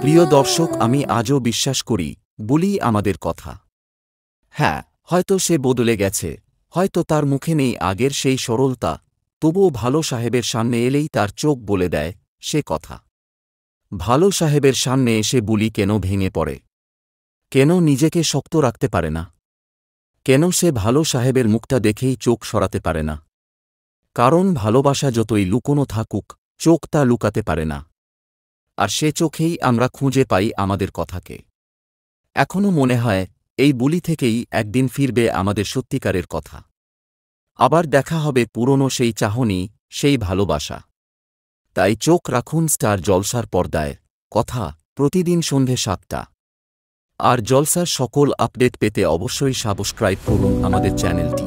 প্রিয় দর্শক, আমি আজও বিশ্বাস করি বুলি আমাদের কথা। হ্যাঁ, হয়তো সে বদলে গেছে, হয়তো তার মুখে নেই আগের সেই সরলতা, তবুও ভালো সাহেবের সামনে এলেই তার চোখ বলে দেয় সে কথা। ভালো সাহেবের সামনে এসে বুলি কেন ভেঙে পড়ে, কেন নিজেকে শক্ত রাখতে পারে না, কেন সে ভালো সাহেবের মুখটা দেখেই চোখ সরাতে পারে না? কারণ ভালোবাসা যতই লুকোনো থাকুক, চোখ তা লুকাতে পারে না। আর সে চোখেই আমরা খুঁজে পাই আমাদের কথাকে। এখনও মনে হয় এই বুলি থেকেই একদিন ফিরবে আমাদের সত্যিকারের কথা। আবার দেখা হবে পুরনো সেই চাহনি, সেই ভালোবাসা। তাই চোখ রাখুন স্টার জলসার পর্দায়। কথা প্রতিদিন সন্ধে ৭টা। আর জলসার সকল আপডেট পেতে অবশ্যই সাবস্ক্রাইব করুন আমাদের চ্যানেলটি।